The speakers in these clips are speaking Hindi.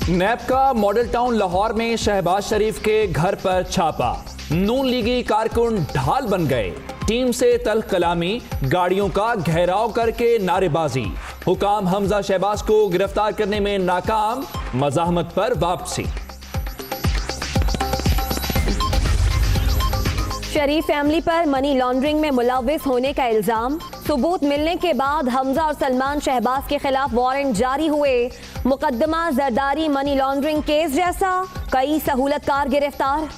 नैब का मॉडल टाउन लाहौर में शहबाज शरीफ के घर पर छापा। नून लीगी कारकुन ढाल बन गए। टीम से तल्ख कलामी, गाड़ियों का घेराव करके नारेबाजी। हुकाम हमजा शहबाज को गिरफ्तार करने में नाकाम, मज़ाहमत पर वापसी। शरीफ फैमिली पर मनी लॉन्ड्रिंग में मुलव्विस होने का इल्जाम। सबूत मिलने के बाद हमजा और सलमान शहबाज के खिलाफ वारंट जारी हुए। मुकदमा जरदारी मनी लॉन्ड्रिंग केस जैसा, कई सहूलतकार गिरफ्तार।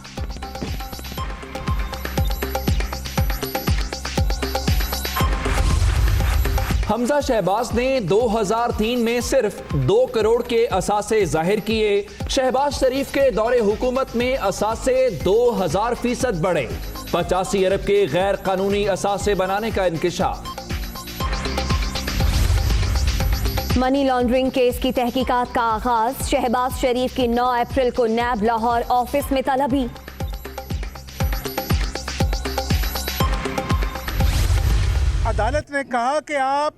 हमजा शहबाज ने 2003 में सिर्फ 2 करोड़ के असासे जाहिर किए। शहबाज शरीफ के दौरे हुकूमत में असासे 2000% बढ़े। 85 अरब के गैर कानूनी असासे बनाने का इंकिशाफ। मनी लॉन्ड्रिंग केस की तहकीकात का आगाज। शहबाज शरीफ की 9 अप्रैल को नैब लाहौर ऑफिस में तलबी। अदालत ने कहा कि आप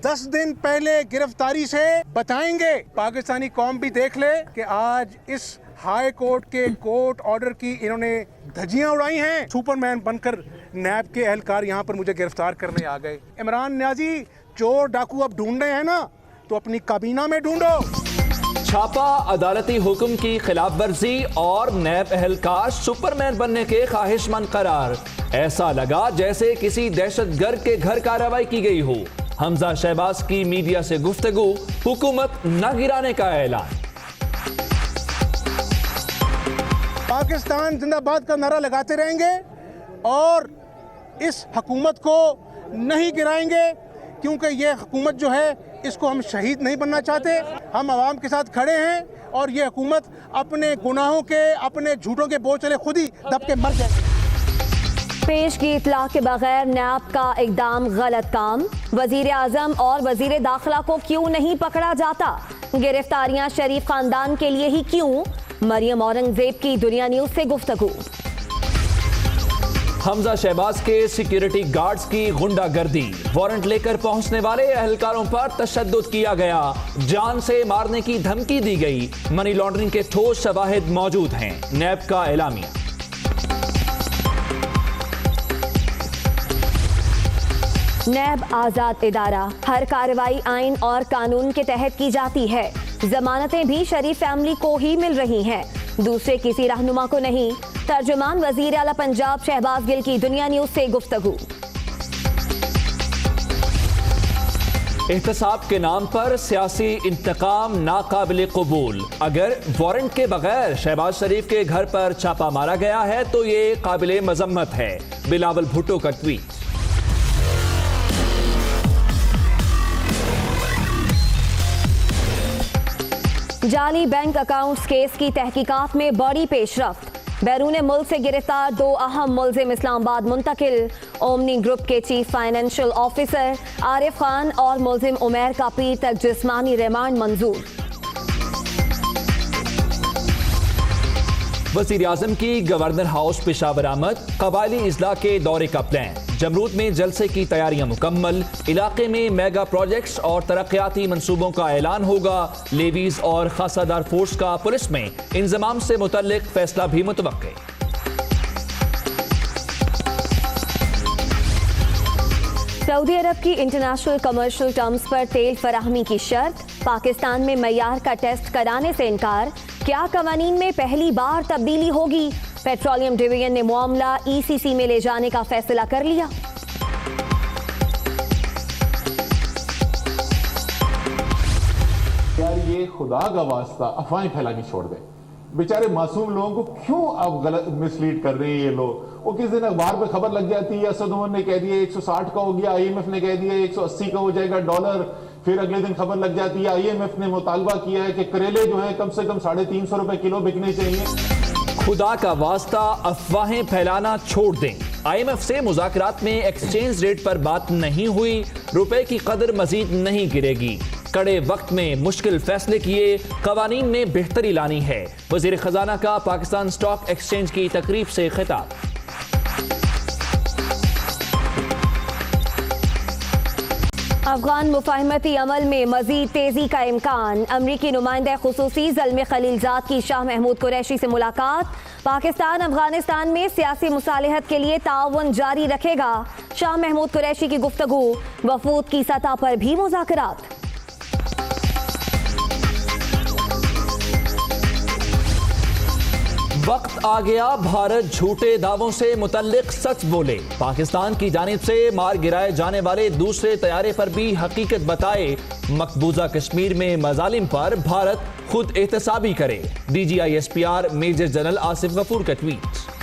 10 दिन पहले गिरफ्तारी से बताएंगे। पाकिस्तानी कौम भी देख ले कि आज इस हाई कोर्ट के कोर्ट ऑर्डर की इन्होंने धज्जियां उड़ाई हैं। सुपरमैन बनकर नैब के एहलकार यहाँ पर मुझे गिरफ्तार करने आ गए। इमरान न्याजी, चोर डाकू अब ढूंढ रहे हैं ना, तो अपनी काबीना में ढूंढो। छापा, अदालती हुक्म की खिलाफ वर्जी और नैब एहलकार सुपरमैन बनने के ख्वाहिशमंद करार। ऐसा लगा जैसे किसी दहशतगर्द के घर कार्रवाई की गई हो। हमजा शहबाज की मीडिया से गुफ्तगू, हुकूमत न गिराने का ऐलान। पाकिस्तान जिंदाबाद का नारा लगाते रहेंगे और इस हुकूमत को नहीं गिराएंगे, क्योंकि ये हुकूमत जो है इसको हम शहीद नहीं बनना चाहते। हम आवाम के साथ खड़े हैं और ये हुकूमत अपने गुनाहों के, अपने झूठों के बोझ चले खुद ही दब के मर जाएगी। पेश की इत्तला के बगैर नैब का इकदाम गलत काम। वजीर आजम और वजीर दाखिला को क्यों नहीं पकड़ा जाता? गिरफ्तारियां शरीफ खानदान के लिए ही क्यों? मरियम औरंगजेब की दुनिया न्यूज से गुफ्तगू। हमजा शहबाज के सिक्योरिटी गार्ड्स की गुंडागर्दी। वारंट लेकर पहुंचने वाले एहलकारों पर तशद्दुद किया गया। जान से मारने की धमकी दी गई। मनी लॉन्ड्रिंग के ठोस शवाहिद मौजूद हैं। नैब का एलामिया। नैब आजाद इदारा, हर कार्रवाई आइन और कानून के तहत की जाती है। जमानतें भी शरीफ फैमिली को ही मिल रही हैं, दूसरे किसी रहनुमा को नहीं। तर्जुमान वजीर आला पंजाब शहबाज गिल की दुनिया न्यूज से गुफ्तगू। एहतसाब के नाम पर सियासी इंतकाम नाकाबिल कबूल। अगर वारंट के बगैर शहबाज शरीफ के घर पर छापा मारा गया है तो ये काबिल मजम्मत है। बिलावल भुट्टो का ट्वीट। जाली बैंक अकाउंट्स केस की तहकीकात में बड़ी पेशरफ्त। बैरून मुल्क से गिरफ्तार 2 अहम मुल्जिम इस्लामाबाद मुंतकिल। ओमनी ग्रुप के chief financial officer Arif Khan और मुल्जिम उमैर का पीर तक जिस्मानी रिमांड मंजूर। वज़ीर आज़म की गवर्नर हाउस पेशावर आमद। कबायली इजला के दौरे का प्लान। जमरूद में जलसे की तैयारियां मुकम्मल। इलाके में मेगा प्रोजेक्ट्स और तरक्याती मंसूबों का ऐलान होगा। लेवीज और खासादार फोर्स का पुलिस में इंजमाम से मुतल्लिक फैसला भी मुतवक्के। सऊदी अरब की इंटरनेशनल कमर्शियल टर्म्स पर तेल फराहमी की शर्त। पाकिस्तान में मयार का टेस्ट कराने से इनकार। क्या कवानीन में पहली बार तब्दीली होगी? पेट्रोलियम डिवीजन ने मामला ECC में ले जाने का फैसला कर लिया। यार ये खुदा का वास्ता अफवाहें फैलानी छोड़ दें। बेचारे मासूम लोगों को क्यों आप गलत मिसलीड कर रहे हैं ये लोग। वो किस दिन अखबार पे खबर लग जाती है, असद उमर ने कह दिया 160 का हो गया, IMF ने कह दिया 180 का हो जाएगा डॉलर। फिर अगले दिन खबर लग जाती है IMF ने मुतालबा किया है कि करेले जो है कम से कम 350 रुपए किलो बिकने चाहिए। खुदा का वास्ता अफवाहें फैलाना छोड़ दें। IMF से मुज़ाकरात में एक्सचेंज रेट पर बात नहीं हुई। रुपए की कदर मजीद नहीं गिरेगी। कड़े वक्त में मुश्किल फैसले किए। कवानीन में बेहतरी लानी है। वज़ीर खजाना का पाकिस्तान स्टॉक एक्सचेंज की तकरीब से खिताब। अफगान मुफाहमती अमल में मजीद तेजी का इम्कान। अमरीकी नुमाइंदा खुसूसी ज़ल्म खलीलजाद की शाह महमूद कुरैशी से मुलाकात। पाकिस्तान अफगानिस्तान में सियासी मुसालहत के लिए ताउन जारी रखेगा। शाह महमूद कुरैशी की गुफ्तगू। वफूद की सतह पर भी मुज़ाकरात। वक्त आ गया भारत झूठे दावों से मुतल्लिक सच बोले। पाकिस्तान की जानिब से मार गिराए जाने वाले दूसरे तैयारे पर भी हकीकत बताए। मकबूजा कश्मीर में मजालिम पर भारत खुद एहतसाबी करे। DGI-SPR major general Asif Ghafoor का ट्वीट।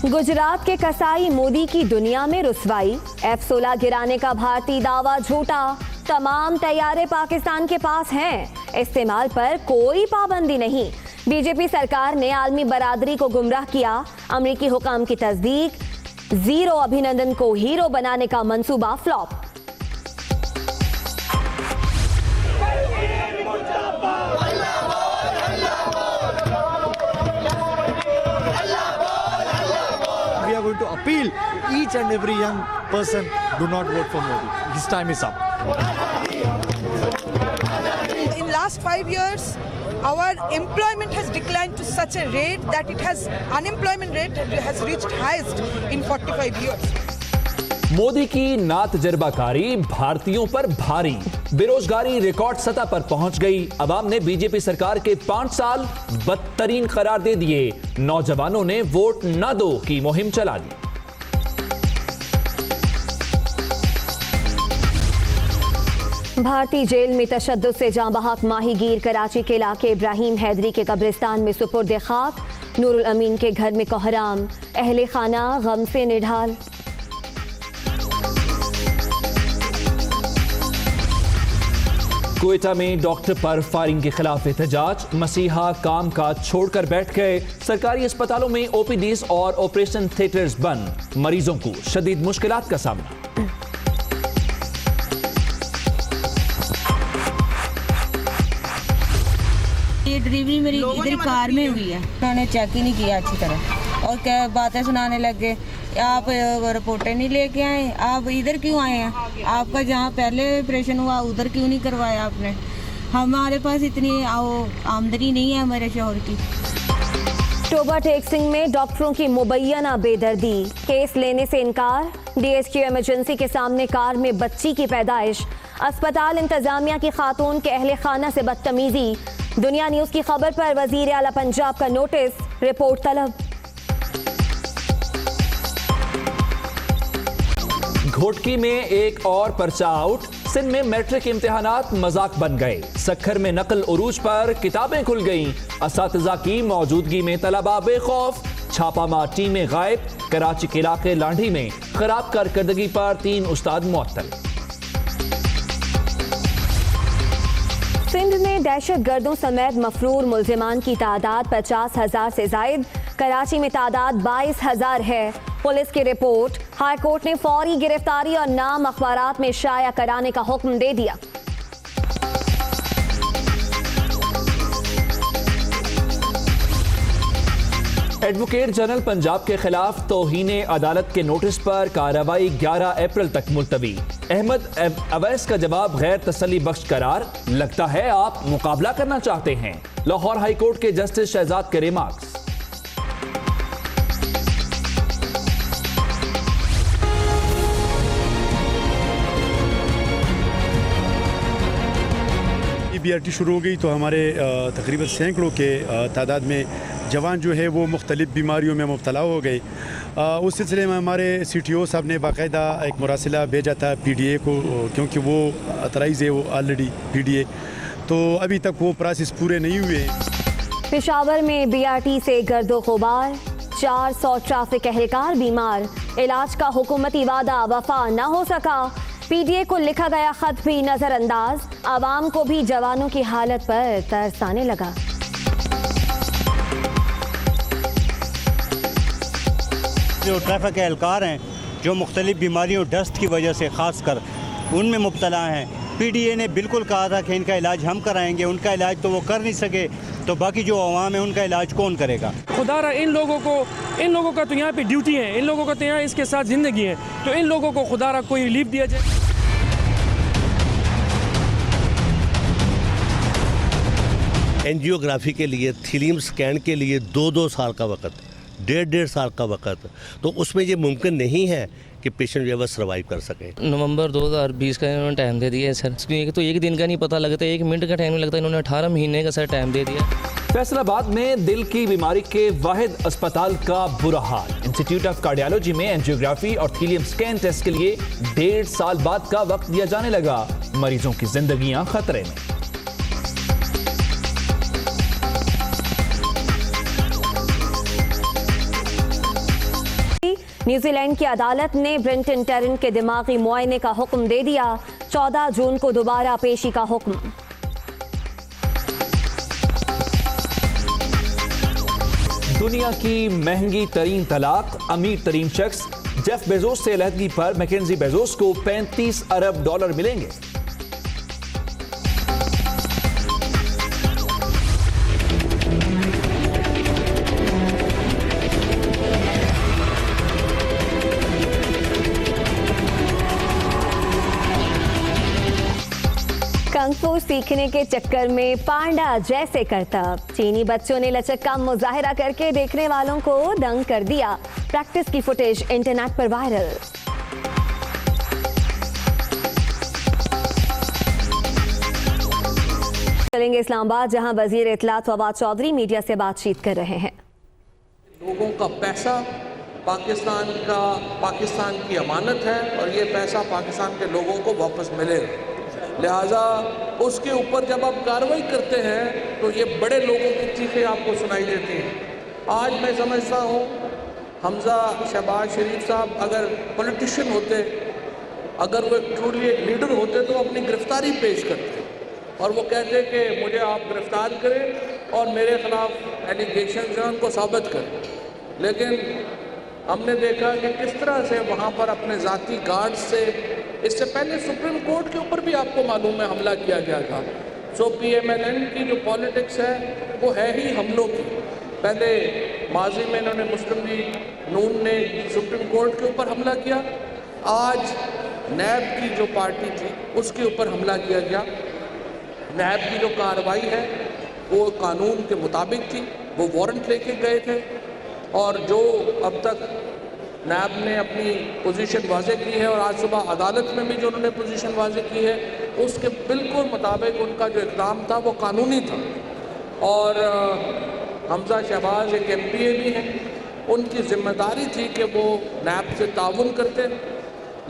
गुजरात के कसाई मोदी की दुनिया में रुसवाई। F-16 गिराने का भारतीय दावा झूठा। तमाम तैयारे पाकिस्तान के पास हैं, इस्तेमाल पर कोई पाबंदी नहीं। बीजेपी सरकार ने आलमी बरादरी को गुमराह किया। अमरीकी हुकाम की तस्दीक। जीरो अभिनंदन को हीरो बनाने का मंसूबा flop. We are going to appeal each and every young person, do not vote for Modi. His time is up. In last 5 years, our employment has declined to such a rate that unemployment rate has reached highest in 45 years. Modi की नातजर्बाकारी भारतीयों पर भारी। बेरोजगारी रिकॉर्ड सतह पर पहुंच गई। अवाम ने बीजेपी सरकार के 5 साल बदतरीन करार दे दिए। नौजवानों ने वोट न दो की मुहिम चला दी। भारतीय जेल में तशद्दुद से जाँ बहक माहीगीर कराची के इलाके इब्राहिम हैदरी के कब्रिस्तान में सुपुर्द खाक। नूरुल अमीन के घर में कोहराम। अहले खाना गम से निढाल। क्वेटा में डॉक्टर पर फायरिंग के खिलाफ एहतजाज। मसीहा काम काज छोड़कर बैठ गए। सरकारी अस्पतालों में OPDs और ऑपरेशन थिएटर्स बंद। मरीजों को शदीद मुश्किलात का सामना। ये डिलीवरी मेरी इधर कार में हुई है। उन्होंने चेक ही नहीं किया अच्छी तरह और क्या बातें सुनाने लग गए। आप रिपोर्टें नहीं लेके आए, आप इधर क्यों आए हैं? आपका जहाँ पहले ऑपरेशन हुआ उधर क्यों नहीं करवाया आपने? हमारे पास इतनी आमदनी नहीं है हमारे शोहर की। टोबा टेक सिंह में डॉक्टरों की मुबैना बेदर्दी। केस लेने से इनकार। DSQ इमरजेंसी के सामने कार में बच्ची की पैदाइश। अस्पताल इंतजामिया की खातून के अहले खाना से बदतमीजी। दुनिया न्यूज की खबर पर वजीर आला पंजाब का नोटिस। रिपोर्ट तलब। घोटकी में एक और पर्चा आउट। सिंध में मैट्रिक इम्तिहानात मजाक बन गए। सखर में नकल उरूज पर किताबें खुल गईं। असातिज़ा की मौजूदगी में तलबा बेखौफ। छापामार टीमें गायब। कराची के इलाके लांढी में खराब कारकर्दगी पर 3 उस्ताद मुअत्तल। सिंध में दहशत गर्दों समेत मफरूर मुल्जिमान की तादाद 50,000 से जायद। कराची में तादाद 22,000 है। पुलिस की रिपोर्ट। हाई कोर्ट ने फौरी गिरफ्तारी और नाम अखबारात में शाया कराने का हुक्म दे दिया। एडवोकेट जनरल पंजाब के खिलाफ तौहीन अदालत के नोटिस पर कार्रवाई 11 अप्रैल तक मुलतवी। अहमद अवैस का जवाब गैर तसल्ली बख्श करार। लगता है आप मुकाबला करना चाहते हैं। लाहौर हाई कोर्ट के जस्टिस शहजाद के रिमार्क्स। BRT शुरू हो गई तो हमारे तकरीबन सैकड़ों के तादाद में जवान जो है वो मुख्तलिफ बीमारियों में मुब्तला हो गए। उस सिलसिले में हमारे CTO साहब ने बाकायदा एक मुरासिला भेजा था PDA को, क्योंकि वो अतराइज़ है वो ऑलरेडी PDA, तो अभी तक वो प्रोसेस पूरे नहीं हुए। पेशावर में BRT से गर्दो गुबार। 400 ट्रैफिक एहलकार बीमार। इलाज का हुकूमती वादा वफा न हो सका। PDA को लिखा गया खत भी नजरअंदाज। आवाम को भी जवानों की हालत पर तरस आने लगा। जो ट्रैफिक एहलकार हैं जो मुख्तलिफ बीमारियों डस्ट की वजह से ख़ास कर उनमें मुब्तला हैं, पीडीए ने बिल्कुल कहा था कि इनका इलाज हम कराएंगे, उनका इलाज तो वो कर नहीं सके, तो बाकी जो अवाम है उनका इलाज कौन करेगा? खुदारा इन लोगों का तो यहाँ पे ड्यूटी है, इन लोगों को तो यहाँ इसके साथ ज़िंदगी है, तो इन लोगों को खुदारा कोई रिलीफ दिया जाए। एंजियोग्राफी के लिए, थीलियम स्कैन के लिए 2-2 साल का वक्त, 1.5 साल का वक्त, तो उसमें ये मुमकिन नहीं है कि पेशेंट जो है सर्वाइव कर सके। नवंबर 2020 का इन्होंने टाइम दे दिया है सर, तो एक दिन का नहीं पता लगता, 1 मिनट का टाइम नहीं लगता, इन्होंने 18 महीने का सर टाइम दे दिया। फैसलाबाद में दिल की बीमारी के वाहिद अस्पताल का बुरा हाल। इंस्टीट्यूट ऑफ कार्डियोलॉजी में एंजियोग्राफी और थीलियम स्कैन टेस्ट के लिए 1.5 साल बाद का वक्त दिया जाने लगा। मरीजों की जिंदगियां खतरे में। न्यूजीलैंड की अदालत ने ब्रेंटन टेरेंट के दिमागी मुआयने का हुक्म दे दिया। 14 जून को दोबारा पेशी का हुक्म। दुनिया की महंगी तरीन तलाक, अमीर तरीन शख्स जेफ बेजोस से अलहदगी पर मैकेंजी बेजोस को $35 अरब मिलेंगे। कंफू सीखने के चक्कर में पांडा जैसे करतब। चीनी बच्चों ने लचक का मुजाहिरा करके देखने वालों को दंग कर दिया। प्रैक्टिस की फुटेज इंटरनेट पर वायरल। चलेंगे इस्लामाबाद, जहां वजीर इत्तलात फवाद चौधरी मीडिया से बातचीत कर रहे हैं। लोगों का पैसा पाकिस्तान की अमानत है और ये पैसा पाकिस्तान के लोगों को वापस मिलेगा। लिहाजा उसके ऊपर जब आप कार्रवाई करते हैं तो ये बड़े लोगों की चीखें आपको सुनाई देती हैं। आज मैं समझता हूँ हमजा शहबाज शरीफ साहब अगर पॉलिटिशियन होते, अगर वो ट्रूली एक लीडर होते तो अपनी गिरफ्तारी पेश करते और वो कहते कि मुझे आप गिरफ्तार करें और मेरे ख़िलाफ़ एलिगेशन हैं उनको साबित करें। लेकिन हमने देखा कि किस तरह से वहाँ पर अपने ज़ाती गार्ड से, इससे पहले सुप्रीम कोर्ट के ऊपर भी आपको मालूम है हमला किया गया था। सो PMLN की जो पॉलिटिक्स है वो है ही हमलों की। पहले माजी में इन्होंने मुस्लिम लीग नून ने सुप्रीम कोर्ट के ऊपर हमला किया, आज नैब की जो पार्टी थी उसके ऊपर हमला किया गया। नैब की जो कार्रवाई है वो कानून के मुताबिक थी, वो वारंट लेके गए थे और जो अब तक नैब ने अपनी पोजीशन वाज़े की है और आज सुबह अदालत में भी जो उन्होंने पोजीशन वाज़े की है उसके बिल्कुल मुताबिक उनका जो इक़दाम था वो कानूनी था। और हमजा शहबाज एक MPA भी हैं, उनकी ज़िम्मेदारी थी कि वो नैब से ताउन करते,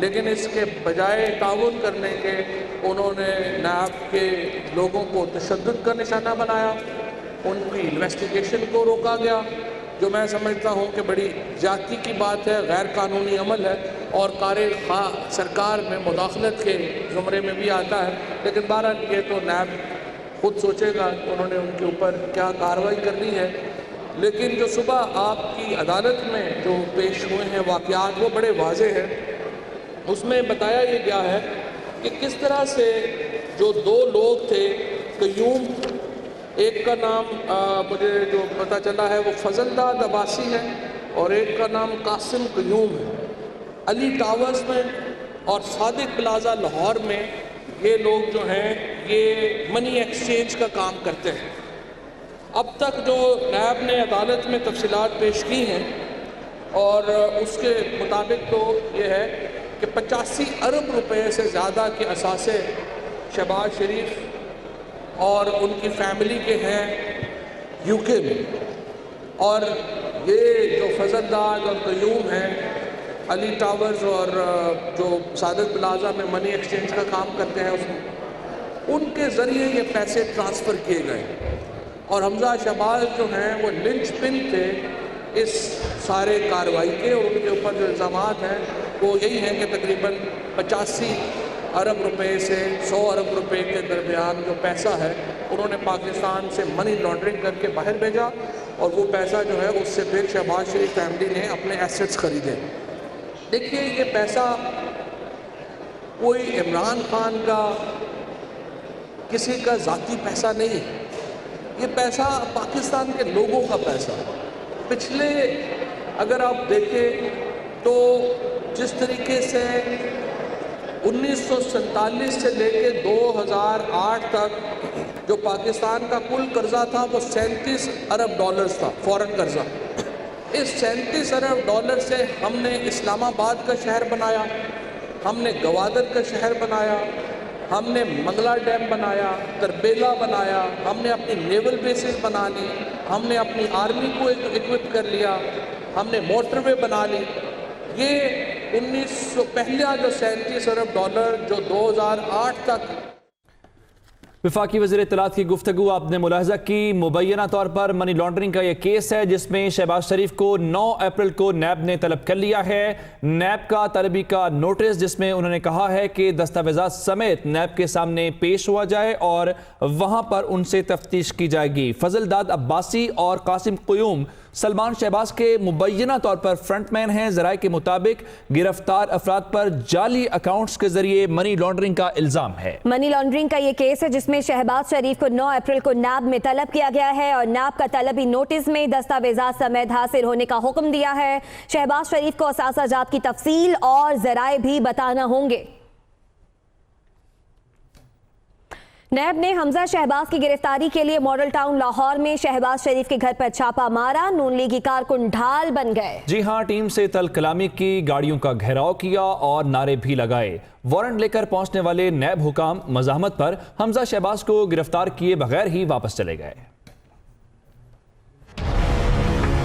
लेकिन इसके बजाय ताउन करने के उन्होंने नैब के लोगों को तशद्दुद का निशाना बनाया, उनकी इन्वेस्टिगेशन को रोका गया, जो मैं समझता हूँ कि बड़ी ज़्यादती की बात है, गैर कानूनी अमल है और सरकार में मुदाखलत के ज़ुमरे में भी आता है। लेकिन बहरहाल ये तो नैब खुद सोचेगा उन्होंने उनके ऊपर क्या कार्रवाई करनी है। लेकिन जो सुबह आपकी अदालत में जो पेश हुए हैं वाक़यात वो बड़े वाज़े हैं। उसमें बताया ये गया है कि किस तरह से जो 2 लोग थे, क़य्यूम, एक का नाम मुझे जो पता चला है वो फजलदाद अब्बासी है और एक का नाम कासिम क़य्यूम है, अली टावर्स में और सादिक प्लाजा लाहौर में ये लोग जो हैं ये मनी एक्सचेंज का काम करते हैं। अब तक जो नैब ने अदालत में तफसीलात पेश की हैं और उसके मुताबिक तो ये है कि 85 अरब रुपए से ज़्यादा के असासे शहबाज शरीफ और उनकी फैमिली के हैं UK में, और ये जो फजलदाद और क़य्यूम हैं अली टावर्स और जो सादिक प्लाजा में मनी एक्सचेंज का काम करते हैं उसमें उनके ज़रिए ये पैसे ट्रांसफ़र किए गए। और हमजा शहबाज जो हैं वो लिंच पिन थे इस सारे कार्रवाई के, और उनके ऊपर जो इल्ज़ामात हैं वो यही हैं कि तकरीबन 85 अरब रुपए से 100 अरब रुपए के दरमियान जो पैसा है उन्होंने पाकिस्तान से मनी लॉन्ड्रिंग करके बाहर भेजा और वो पैसा जो है उससे फिर शहबाज शरीफ फैमिली ने अपने एसेट्स खरीदे। देखिए ये पैसा कोई इमरान खान का किसी का जाती पैसा नहीं है, ये पैसा पाकिस्तान के लोगों का पैसा है। पिछले अगर आप देखें तो जिस तरीके से 1947 से लेके 2008 तक जो पाकिस्तान का कुल कर्जा था वो 37 अरब डॉलर्स था, फॉरेन कर्जा। इस 37 अरब डॉलर से हमने इस्लामाबाद का शहर बनाया, हमने गवादर का शहर बनाया, हमने मंगला डैम बनाया, तरबेला बनाया, हमने अपनी नेवल बेसिस बना ली, हमने अपनी आर्मी को इक्विप कर लिया, हमने मोटरवे बना ली। ये 1900 पहला जो 37 अरब डॉलर जो 2008 तक। वफाकी वज़ीर इत्तलात की गुफ्तगू आपने मुलाहजा की। मुबैना तौर पर मनी लॉन्ड्रिंग का यह केस है जिसमें शहबाज शरीफ को 9 अप्रैल को नैब ने तलब कर लिया है। नैब का तलबी का नोटिस जिसमें उन्होंने कहा है कि दस्तावेज़ात समेत नैब के सामने पेश हुआ जाए और वहां पर उनसे तफ्तीश की जाएगी। फजल दाद अब्बासी और कासिम क़ुयूम सलमान शहबाज के मुबैना तौर पर फ्रंटमैन हैं। ज़राए के मुताबिक गिरफ्तार अफराद पर जाली अकाउंट्स के जरिए मनी लॉन्ड्रिंग का इल्जाम है। मनी लॉन्ड्रिंग का ये केस है जिसमें शहबाज शरीफ को 9 अप्रैल को नैब में तलब किया गया है और नैब का तलबी नोटिस में दस्तावेजात समेत हासिल होने का हुक्म दिया है। शहबाज शरीफ को असासाजात की तफसील और ज़राए भी बताना होंगे। नैब ने हमजा शहबाज की गिरफ्तारी के लिए मॉडल टाउन लाहौर में शहबाज शरीफ के घर पर छापा मारा। नून लीगी कारकुन ढाल बन गए। जी हां, टीम से तल कलामी की, गाड़ियों का घेराव किया और नारे भी लगाए। वारंट लेकर पहुंचने वाले नैब हुकाम मज़ाहमत पर हमजा शहबाज को गिरफ्तार किए बगैर ही वापस चले गए।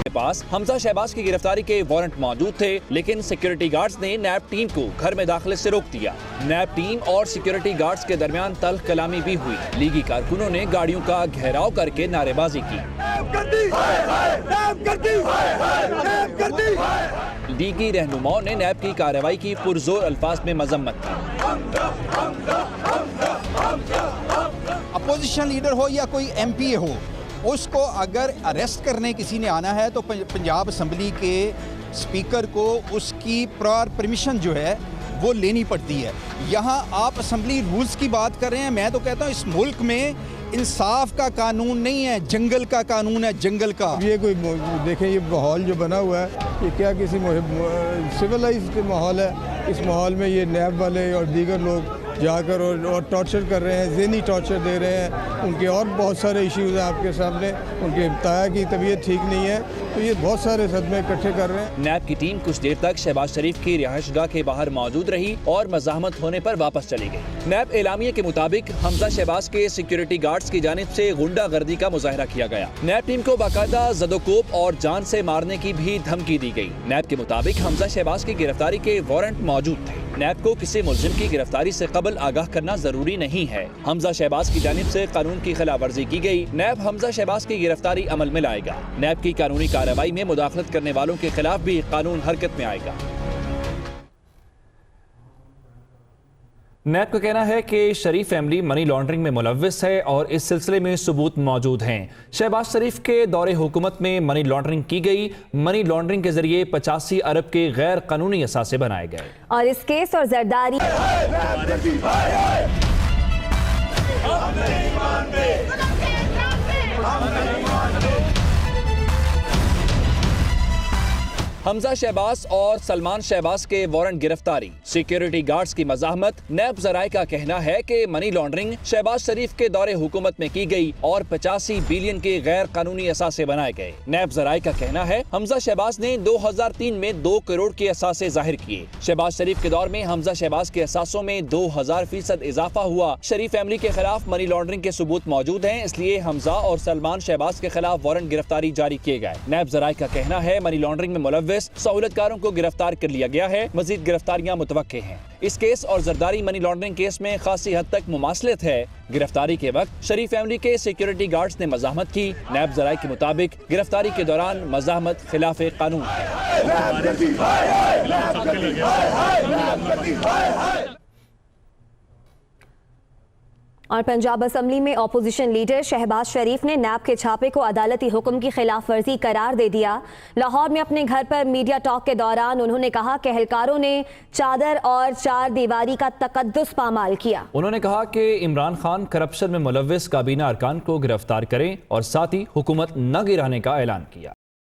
पास हमजा शहबाज की गिरफ्तारी के वारंट मौजूद थे, लेकिन सिक्योरिटी गार्ड्स ने नैब टीम को घर में दाखिले से रोक दिया। नैब टीम और सिक्योरिटी गार्ड्स के दरमियान तल्ख कलामी भी हुई। लीगी कारकुनों ने गाड़ियों का घेराव करके नारेबाजी की। लीगी रहनुमाओं ने नैब की कार्रवाई की पुरजोर अल्फाज में मजम्मत की। अपोजिशन लीडर हो या कोई MP हो, उसको अगर अरेस्ट करने किसी ने आना है तो पंजाब असम्बली के स्पीकर को उसकी प्रायर परमिशन जो है वो लेनी पड़ती है। यहाँ आप असम्बली रूल्स की बात कर रहे हैं। मैं तो कहता हूँ इस मुल्क में इंसाफ का कानून नहीं है, जंगल का कानून है, जंगल का। ये कोई देखें, ये माहौल जो बना हुआ है ये क्या किसी सिविलाइज्ड माहौल है? इस माहौल में ये नैब वाले और दीगर लोग जाकर और टॉर्चर कर रहे हैं, ज़हनी टॉर्चर दे रहे हैं। उनके और बहुत सारे इश्यूज़ हैं आपके सामने। उनके ताया की तबीयत ठीक नहीं है, तो ये बहुत सारे सदमे इकट्ठे कर रहे हैं। नैब की टीम कुछ देर तक शहबाज शरीफ की रिहाइशगाह के बाहर मौजूद रही और मज़ाहमत होने पर वापस चली गई। नैब एलामिये के मुताबिक हमजा शहबाज के सिक्योरिटी गार्ड्स की जानिब से गुंडागर्दी का मुजाहरा किया गया। नैब टीम को बाकायदा ज़दोकोब और जान से मारने की भी धमकी दी गई। नैब के मुताबिक हमजा शहबाज की गिरफ्तारी के वारंट मौजूद थे। नैब को किसी मुल्जिम की गिरफ्तारी से कबल आगाह करना जरूरी नहीं है। हमजा शहबाज की जानिब से कानून की खिलाफ वर्जी की गई। नैब हमजा शहबाज की गिरफ्तारी अमल में लाएगा। नैब की कानूनी कार्रवाई में मुदाखलत करने वालों के खिलाफ भी कानून हरकत में आएगा। नैब का कहना है कि शरीफ फैमिली मनी लॉन्ड्रिंग में मुलव्विस है और इस सिलसिले में सबूत मौजूद हैं। शहबाज शरीफ के दौरे हुकूमत में मनी लॉन्ड्रिंग की गई। मनी लॉन्ड्रिंग के जरिए 85 अरब के गैर कानूनी असासे बनाए गए। और इस केस और जरदारी हमजा शहबाज और सलमान शहबाज के वारंट गिरफ्तारी, सिक्योरिटी गार्ड्स की मज़ाहमत। नैब ज़राए का कहना है कि मनी लॉन्ड्रिंग शहबाज शरीफ के दौरे हुकूमत में की गई और 85 बिलियन के गैर कानूनी असासे बनाए गए। नैब ज़राए का कहना है हमजा शहबाज ने 2003 में 2 करोड़ के असासे जाहिर किए। शहबाज शरीफ के दौर में हमजा शहबाज के असासों में 2000% इजाफा हुआ। शरीफ फैमिली के खिलाफ मनी लॉन्ड्रिंग के सबूत मौजूद हैं, इसलिए हमजा और सलमान शहबाज के खिलाफ वारंट गिरफ्तारी जारी किए गए। नैब ज़राए का कहना है मनी लॉन्ड्रिंग में मुलव्विस सहूलतकारों को गिरफ्तार कर लिया गया है। मजीद गिरफ्तारियां मुतवक्के हैं। इस केस और जरदारी मनी लॉन्ड्रिंग केस में खासी हद तक मुमासलत है। गिरफ्तारी के वक्त शरीफ फैमिली के सिक्योरिटी गार्ड्स ने मज़ाहमत की। नैब ज़राए के मुताबिक गिरफ्तारी के दौरान मज़ाहमत खिलाफ कानून है। और पंजाब असम्बली में अपोजिशन लीडर शहबाज शरीफ ने नैब के छापे को अदालती हुक्म की खिलाफ वर्जी करार दे दिया। लाहौर में अपने घर पर मीडिया टॉक के दौरान उन्होंने कहा कि एहलकारों ने चादर और चार दीवारी का तकद्दुस पामाल किया। उन्होंने कहा कि इमरान खान करप्शन में मुलव्विस काबीना अरकान को गिरफ्तार करें और साथ ही हुकूमत न गिराने का ऐलान किया।